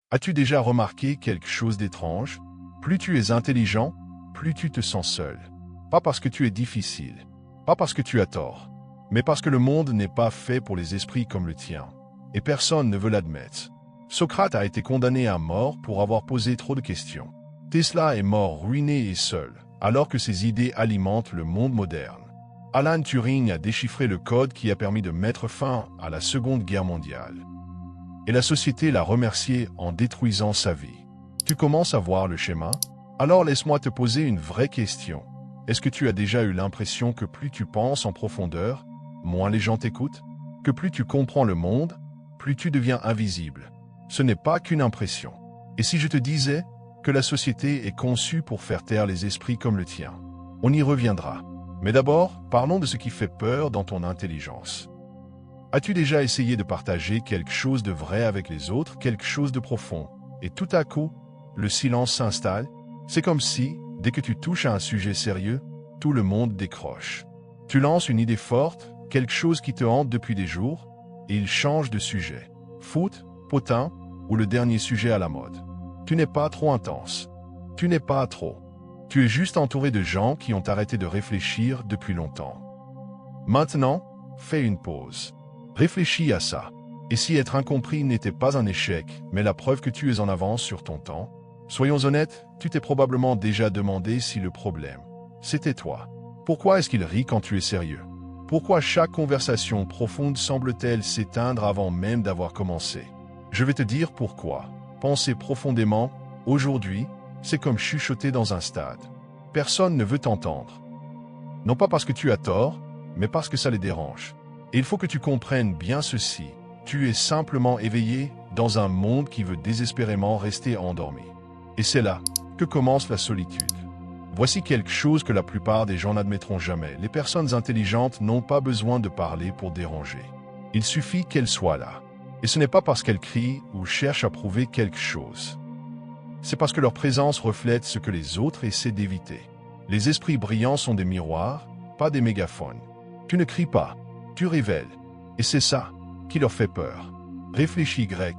As-tu déjà remarqué quelque chose d'étrange? Plus tu es intelligent, plus tu te sens seul. Pas parce que tu es difficile, pas parce que tu as tort, mais parce que le monde n'est pas fait pour les esprits comme le tien. Et personne ne veut l'admettre. Socrate a été condamné à mort pour avoir posé trop de questions. Tesla est mort ruiné et seul, alors que ses idées alimentent le monde moderne. Alan Turing a déchiffré le code qui a permis de mettre fin à la Seconde Guerre mondiale. Et la société l'a remercié en détruisant sa vie. Tu commences à voir le schéma? Alors laisse-moi te poser une vraie question. Est-ce que tu as déjà eu l'impression que plus tu penses en profondeur, moins les gens t'écoutent? Que plus tu comprends le monde, plus tu deviens invisible? Ce n'est pas qu'une impression. Et si je te disais que la société est conçue pour faire taire les esprits comme le tien? On y reviendra. Mais d'abord, parlons de ce qui fait peur dans ton intelligence. As-tu déjà essayé de partager quelque chose de vrai avec les autres, quelque chose de profond, et tout à coup, le silence s'installe? C'est comme si, dès que tu touches à un sujet sérieux, tout le monde décroche. Tu lances une idée forte, quelque chose qui te hante depuis des jours, et il change de sujet. Foot, potin, ou le dernier sujet à la mode. Tu n'es pas trop intense. Tu n'es pas trop. Tu es juste entouré de gens qui ont arrêté de réfléchir depuis longtemps. Maintenant, fais une pause. Réfléchis à ça. Et si être incompris n'était pas un échec, mais la preuve que tu es en avance sur ton temps? Soyons honnêtes, tu t'es probablement déjà demandé si le problème, c'était toi. Pourquoi est-ce qu'il rit quand tu es sérieux? Pourquoi chaque conversation profonde semble-t-elle s'éteindre avant même d'avoir commencé? Je vais te dire pourquoi. Penser profondément, aujourd'hui, c'est comme chuchoter dans un stade. Personne ne veut t'entendre. Non pas parce que tu as tort, mais parce que ça les dérange. Et il faut que tu comprennes bien ceci. Tu es simplement éveillé dans un monde qui veut désespérément rester endormi. Et c'est là que commence la solitude. Voici quelque chose que la plupart des gens n'admettront jamais. Les personnes intelligentes n'ont pas besoin de parler pour déranger. Il suffit qu'elles soient là. Et ce n'est pas parce qu'elles crient ou cherchent à prouver quelque chose. C'est parce que leur présence reflète ce que les autres essaient d'éviter. Les esprits brillants sont des miroirs, pas des mégaphones. Tu ne cries pas, tu révèles. Et c'est ça qui leur fait peur. Réfléchis grec.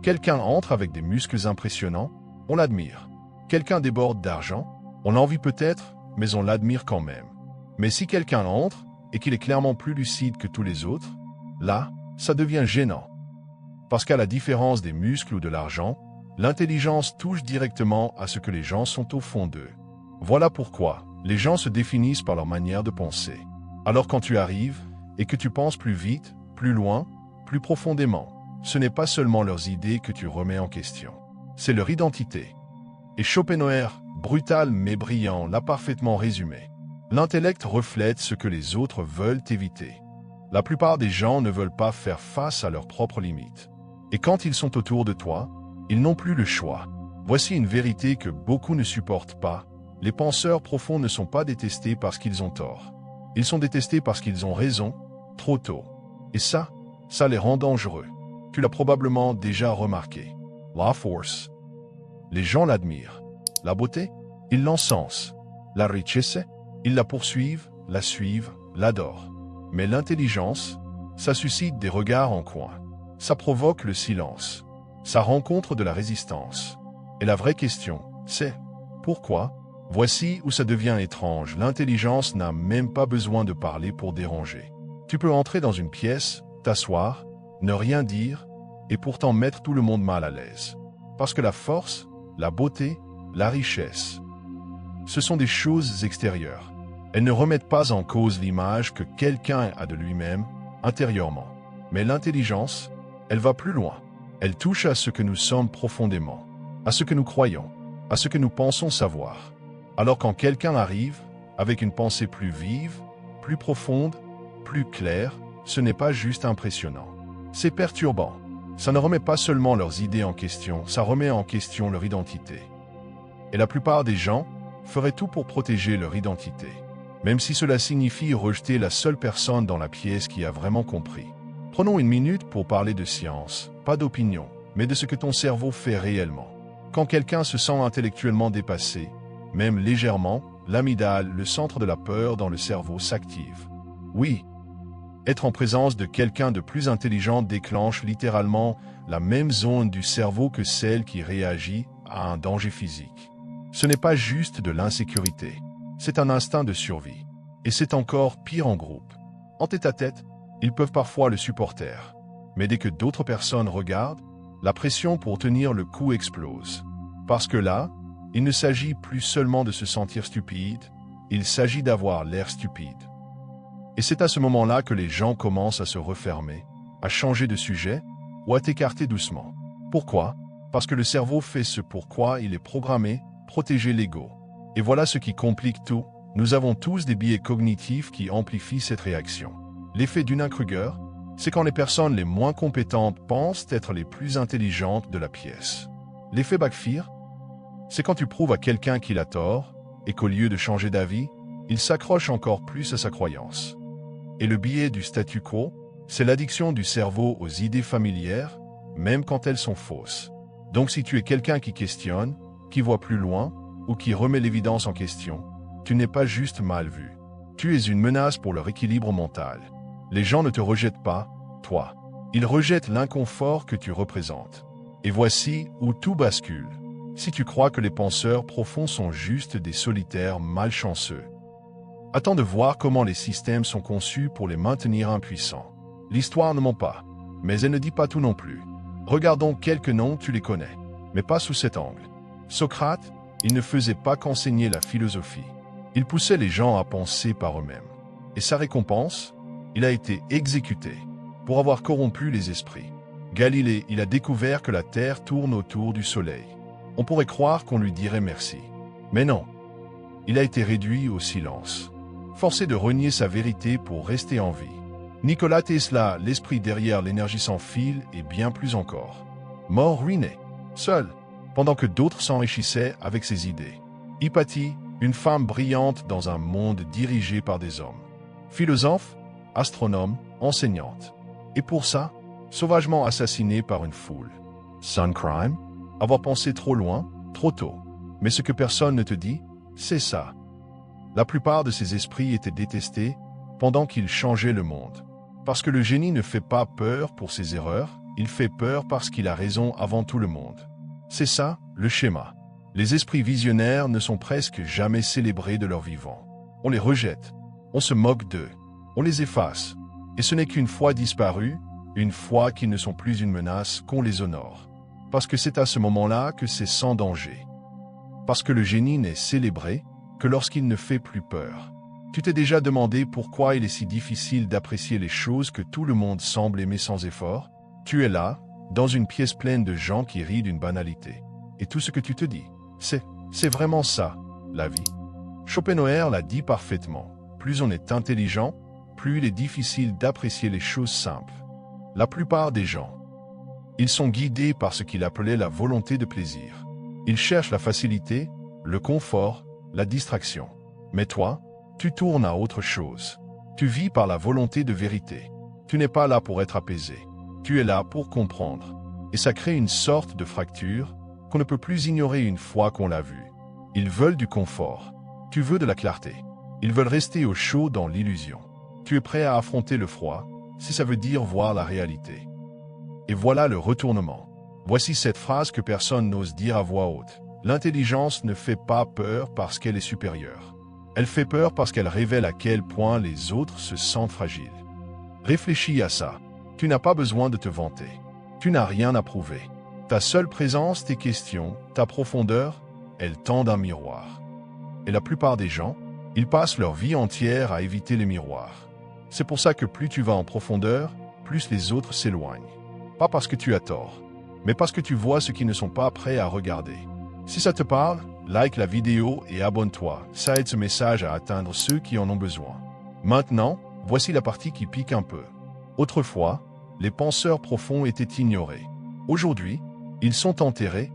Quelqu'un entre avec des muscles impressionnants, on l'admire. Quelqu'un déborde d'argent, on l'envie peut-être, mais on l'admire quand même. Mais si quelqu'un entre et qu'il est clairement plus lucide que tous les autres, là, ça devient gênant. Parce qu'à la différence des muscles ou de l'argent, l'intelligence touche directement à ce que les gens sont au fond d'eux. Voilà pourquoi les gens se définissent par leur manière de penser. Alors quand tu arrives et que tu penses plus vite, plus loin, plus profondément, ce n'est pas seulement leurs idées que tu remets en question. C'est leur identité. Et Schopenhauer, brutal mais brillant, l'a parfaitement résumé. L'intellect reflète ce que les autres veulent éviter. La plupart des gens ne veulent pas faire face à leurs propres limites. Et quand ils sont autour de toi, ils n'ont plus le choix. Voici une vérité que beaucoup ne supportent pas. Les penseurs profonds ne sont pas détestés parce qu'ils ont tort. Ils sont détestés parce qu'ils ont raison, trop tôt. Et ça les rend dangereux. Tu l'as probablement déjà remarqué. La force. Les gens l'admirent. La beauté, ils l'encensent. La richesse, ils la poursuivent, la suivent, l'adorent. Mais l'intelligence, ça suscite des regards en coin. Ça provoque le silence. Ça rencontre de la résistance. Et la vraie question, c'est pourquoi? Voici où ça devient étrange. L'intelligence n'a même pas besoin de parler pour déranger. Tu peux entrer dans une pièce, t'asseoir, ne rien dire, et pourtant mettre tout le monde mal à l'aise. Parce que la force, la beauté, la richesse, ce sont des choses extérieures. Elles ne remettent pas en cause l'image que quelqu'un a de lui-même, intérieurement. Mais l'intelligence, elle va plus loin. Elle touche à ce que nous sommes profondément, à ce que nous croyons, à ce que nous pensons savoir. Alors quand quelqu'un arrive, avec une pensée plus vive, plus profonde, plus claire, ce n'est pas juste impressionnant. C'est perturbant. Ça ne remet pas seulement leurs idées en question, ça remet en question leur identité. Et la plupart des gens feraient tout pour protéger leur identité, même si cela signifie rejeter la seule personne dans la pièce qui a vraiment compris. Prenons une minute pour parler de science, pas d'opinion, mais de ce que ton cerveau fait réellement. Quand quelqu'un se sent intellectuellement dépassé, même légèrement, l'amygdale, le centre de la peur dans le cerveau, s'active. Oui, Être en présence de quelqu'un de plus intelligent déclenche littéralement la même zone du cerveau que celle qui réagit à un danger physique. Ce n'est pas juste de l'insécurité, c'est un instinct de survie. Et c'est encore pire en groupe. En tête-à-tête, ils peuvent parfois le supporter. Mais dès que d'autres personnes regardent, la pression pour tenir le coup explose. Parce que là, il ne s'agit plus seulement de se sentir stupide, il s'agit d'avoir l'air stupide. Et c'est à ce moment-là que les gens commencent à se refermer, à changer de sujet ou à t'écarter doucement. Pourquoi? Parce que le cerveau fait ce pourquoi il est programmé, protéger l'ego. Et voilà ce qui complique tout. Nous avons tous des biais cognitifs qui amplifient cette réaction. L'effet Dunning-Kruger, c'est quand les personnes les moins compétentes pensent être les plus intelligentes de la pièce. L'effet Backfire, c'est quand tu prouves à quelqu'un qu'il a tort et qu'au lieu de changer d'avis, il s'accroche encore plus à sa croyance. Et le biais du statu quo, c'est l'addiction du cerveau aux idées familières, même quand elles sont fausses. Donc si tu es quelqu'un qui questionne, qui voit plus loin, ou qui remet l'évidence en question, tu n'es pas juste mal vu. Tu es une menace pour leur équilibre mental. Les gens ne te rejettent pas, toi. Ils rejettent l'inconfort que tu représentes. Et voici où tout bascule. Si tu crois que les penseurs profonds sont juste des solitaires malchanceux, attends de voir comment les systèmes sont conçus pour les maintenir impuissants. L'histoire ne ment pas, mais elle ne dit pas tout non plus. Regardons quelques noms, tu les connais, mais pas sous cet angle. Socrate, il ne faisait pas qu'enseigner la philosophie. Il poussait les gens à penser par eux-mêmes. Et sa récompense, il a été exécuté pour avoir corrompu les esprits. Galilée, il a découvert que la Terre tourne autour du Soleil. On pourrait croire qu'on lui dirait merci. Mais non. Il a été réduit au silence, forcé de renier sa vérité pour rester en vie. Nikola Tesla, l'esprit derrière l'énergie sans fil et bien plus encore. Mort ruiné, seul, pendant que d'autres s'enrichissaient avec ses idées. Hypatie, une femme brillante dans un monde dirigé par des hommes. Philosophe, astronome, enseignante. Et pour ça, sauvagement assassinée par une foule. Sun crime, avoir pensé trop loin, trop tôt. Mais ce que personne ne te dit, c'est ça. La plupart de ces esprits étaient détestés pendant qu'ils changeaient le monde. Parce que le génie ne fait pas peur pour ses erreurs, il fait peur parce qu'il a raison avant tout le monde. C'est ça, le schéma. Les esprits visionnaires ne sont presque jamais célébrés de leur vivant. On les rejette, on se moque d'eux, on les efface. Et ce n'est qu'une fois disparus, une fois qu'ils ne sont plus une menace, qu'on les honore. Parce que c'est à ce moment-là que c'est sans danger. Parce que le génie n'est célébré que lorsqu'il ne fait plus peur. Tu t'es déjà demandé pourquoi il est si difficile d'apprécier les choses que tout le monde semble aimer sans effort? Tu es là, dans une pièce pleine de gens qui rient d'une banalité. Et tout ce que tu te dis, c'est vraiment ça, la vie. Schopenhauer l'a dit parfaitement. Plus on est intelligent, plus il est difficile d'apprécier les choses simples. La plupart des gens, ils sont guidés par ce qu'il appelait la volonté de plaisir. Ils cherchent la facilité, le confort, la distraction. Mais toi, tu tournes à autre chose. Tu vis par la volonté de vérité. Tu n'es pas là pour être apaisé. Tu es là pour comprendre. Et ça crée une sorte de fracture qu'on ne peut plus ignorer une fois qu'on l'a vue. Ils veulent du confort. Tu veux de la clarté. Ils veulent rester au chaud dans l'illusion. Tu es prêt à affronter le froid, si ça veut dire voir la réalité. Et voilà le retournement. Voici cette phrase que personne n'ose dire à voix haute. L'intelligence ne fait pas peur parce qu'elle est supérieure. Elle fait peur parce qu'elle révèle à quel point les autres se sentent fragiles. Réfléchis à ça. Tu n'as pas besoin de te vanter. Tu n'as rien à prouver. Ta seule présence, tes questions, ta profondeur, elles tendent un miroir. Et la plupart des gens, ils passent leur vie entière à éviter les miroirs. C'est pour ça que plus tu vas en profondeur, plus les autres s'éloignent. Pas parce que tu as tort, mais parce que tu vois ceux qui ne sont pas prêts à regarder. Si ça te parle, like la vidéo et abonne-toi. Ça aide ce message à atteindre ceux qui en ont besoin. Maintenant, voici la partie qui pique un peu. Autrefois, les penseurs profonds étaient ignorés. Aujourd'hui, ils sont enterrés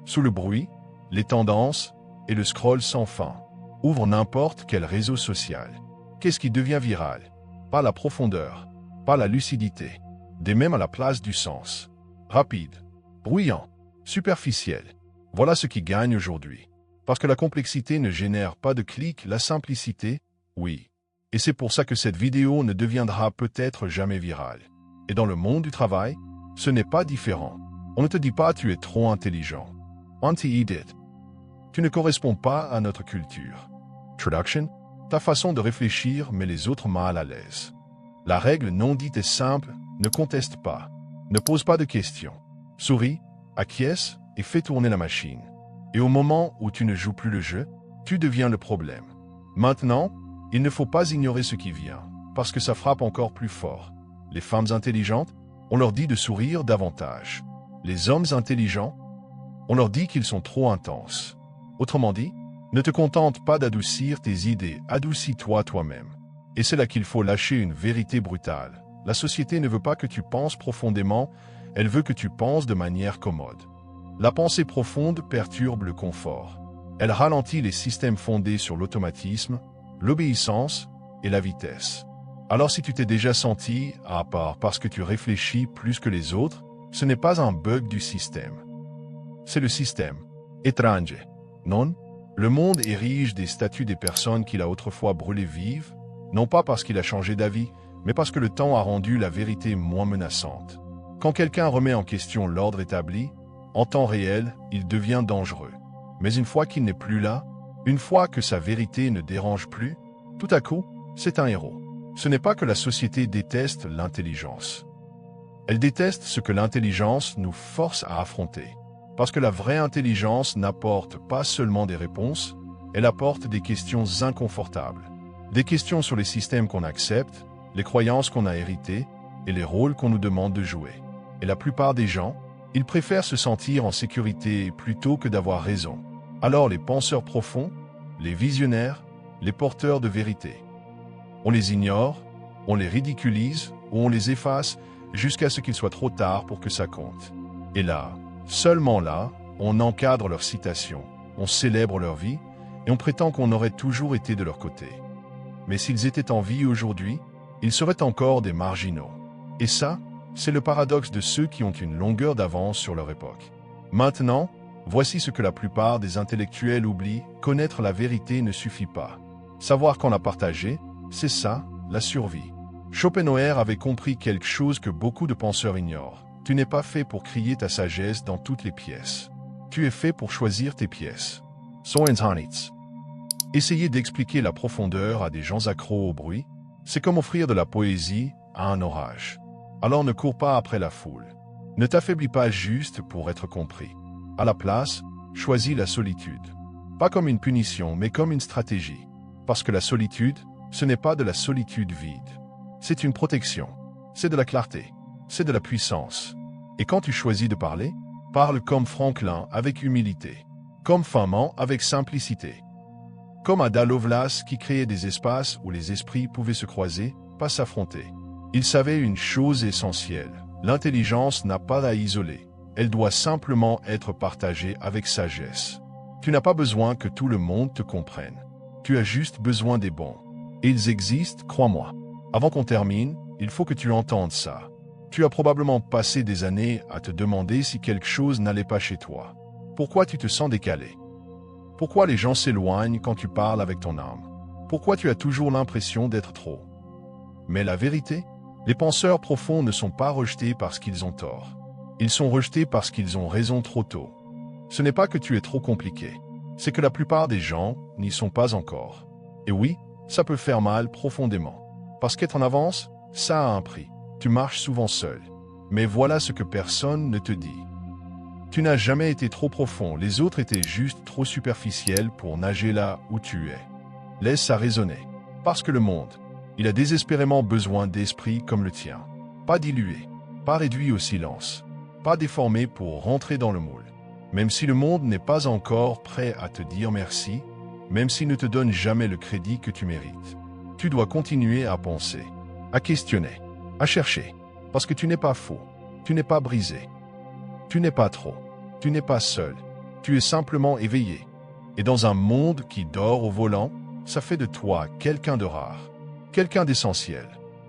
sous le bruit, les tendances et le scroll sans fin. Ouvre n'importe quel réseau social. Qu'est-ce qui devient viral? Pas la profondeur, pas la lucidité, des mêmes à la place du sens. Rapide, bruyant, superficiel. Voilà ce qui gagne aujourd'hui. Parce que la complexité ne génère pas de clics, la simplicité, oui. Et c'est pour ça que cette vidéo ne deviendra peut-être jamais virale. Et dans le monde du travail, ce n'est pas différent. On ne te dit pas tu es trop intelligent. Anti-edit. Tu ne corresponds pas à notre culture. Traduction. Ta façon de réfléchir met les autres mal à l'aise. La règle non dite est simple, ne conteste pas. Ne pose pas de questions. Souris, acquiesce et fais tourner la machine. Et au moment où tu ne joues plus le jeu, tu deviens le problème. Maintenant, il ne faut pas ignorer ce qui vient, parce que ça frappe encore plus fort. Les femmes intelligentes, on leur dit de sourire davantage. Les hommes intelligents, on leur dit qu'ils sont trop intenses. Autrement dit, ne te contente pas d'adoucir tes idées, adoucis-toi toi-même. Et c'est là qu'il faut lâcher une vérité brutale. La société ne veut pas que tu penses profondément, elle veut que tu penses de manière commode. La pensée profonde perturbe le confort. Elle ralentit les systèmes fondés sur l'automatisme, l'obéissance et la vitesse. Alors si tu t'es déjà senti à part parce que tu réfléchis plus que les autres, ce n'est pas un bug du système. C'est le système. Étrange. Non? Le monde érige des statues des personnes qu'il a autrefois brûlées vives, non pas parce qu'il a changé d'avis, mais parce que le temps a rendu la vérité moins menaçante. Quand quelqu'un remet en question l'ordre établi, en temps réel, il devient dangereux. Mais une fois qu'il n'est plus là, une fois que sa vérité ne dérange plus, tout à coup, c'est un héros. Ce n'est pas que la société déteste l'intelligence. Elle déteste ce que l'intelligence nous force à affronter. Parce que la vraie intelligence n'apporte pas seulement des réponses, elle apporte des questions inconfortables. Des questions sur les systèmes qu'on accepte, les croyances qu'on a héritées et les rôles qu'on nous demande de jouer. Et la plupart des gens, ils préfèrent se sentir en sécurité plutôt que d'avoir raison. Alors les penseurs profonds, les visionnaires, les porteurs de vérité. On les ignore, on les ridiculise ou on les efface jusqu'à ce qu'il soit trop tard pour que ça compte. Et là, seulement là, on encadre leurs citations, on célèbre leur vie et on prétend qu'on aurait toujours été de leur côté. Mais s'ils étaient en vie aujourd'hui, ils seraient encore des marginaux. Et ça, c'est le paradoxe de ceux qui ont une longueur d'avance sur leur époque. Maintenant, voici ce que la plupart des intellectuels oublient, connaître la vérité ne suffit pas. Savoir qu'on l'a partagé, c'est ça, la survie. Schopenhauer avait compris quelque chose que beaucoup de penseurs ignorent. Tu n'es pas fait pour crier ta sagesse dans toutes les pièces. Tu es fait pour choisir tes pièces. Soenhanitz. Essayer d'expliquer la profondeur à des gens accros au bruit, c'est comme offrir de la poésie à un orage. Alors ne cours pas après la foule. Ne t'affaiblis pas juste pour être compris. À la place, choisis la solitude. Pas comme une punition, mais comme une stratégie. Parce que la solitude, ce n'est pas de la solitude vide. C'est une protection. C'est de la clarté. C'est de la puissance. Et quand tu choisis de parler, parle comme Franklin avec humilité. Comme Feynman avec simplicité. Comme Ada Lovelace qui créait des espaces où les esprits pouvaient se croiser, pas s'affronter. Il savait une chose essentielle. L'intelligence n'a pas à isoler. Elle doit simplement être partagée avec sagesse. Tu n'as pas besoin que tout le monde te comprenne. Tu as juste besoin des bons. Et ils existent, crois-moi. Avant qu'on termine, il faut que tu entendes ça. Tu as probablement passé des années à te demander si quelque chose n'allait pas chez toi. Pourquoi tu te sens décalé? Pourquoi les gens s'éloignent quand tu parles avec ton âme? Pourquoi tu as toujours l'impression d'être trop? Mais la vérité, les penseurs profonds ne sont pas rejetés parce qu'ils ont tort. Ils sont rejetés parce qu'ils ont raison trop tôt. Ce n'est pas que tu es trop compliqué, c'est que la plupart des gens n'y sont pas encore. Et oui, ça peut faire mal profondément. Parce qu'être en avance, ça a un prix. Tu marches souvent seul. Mais voilà ce que personne ne te dit. Tu n'as jamais été trop profond, les autres étaient juste trop superficiels pour nager là où tu es. Laisse ça résonner. Parce que le monde, il a désespérément besoin d'esprit comme le tien. Pas dilué, pas réduit au silence, pas déformé pour rentrer dans le moule. Même si le monde n'est pas encore prêt à te dire merci, même s'il ne te donne jamais le crédit que tu mérites, tu dois continuer à penser, à questionner, à chercher. Parce que tu n'es pas faux, tu n'es pas brisé. Tu n'es pas trop, tu n'es pas seul, tu es simplement éveillé. Et dans un monde qui dort au volant, ça fait de toi quelqu'un de rare, quelqu'un d'essentiel.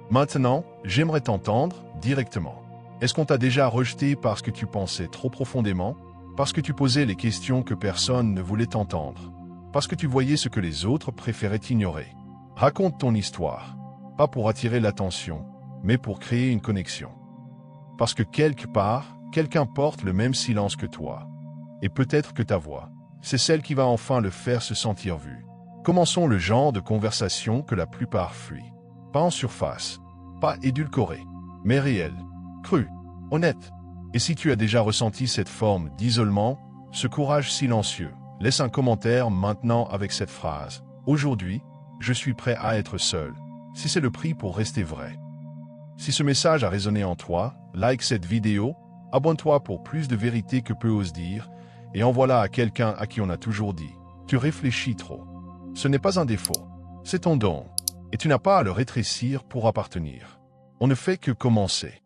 Maintenant, j'aimerais t'entendre directement. Est-ce qu'on t'a déjà rejeté parce que tu pensais trop profondément, parce que tu posais les questions que personne ne voulait entendre, parce que tu voyais ce que les autres préféraient ignorer? Raconte ton histoire, pas pour attirer l'attention, mais pour créer une connexion. Parce que quelque part, quelqu'un porte le même silence que toi. Et peut-être que ta voix, c'est celle qui va enfin le faire se sentir vu. Commençons le genre de conversation que la plupart fuient. Pas en surface, pas édulcoré, mais réel, cru, honnête. Et si tu as déjà ressenti cette forme d'isolement, ce courage silencieux, laisse un commentaire maintenant avec cette phrase. Aujourd'hui, je suis prêt à être seul, si c'est le prix pour rester vrai. Si ce message a résonné en toi, like cette vidéo, abonne-toi pour plus de vérité que peu osent dire, et envoie-la à quelqu'un à qui on a toujours dit. Tu réfléchis trop. Ce n'est pas un défaut, c'est ton don, et tu n'as pas à le rétrécir pour appartenir. On ne fait que commencer.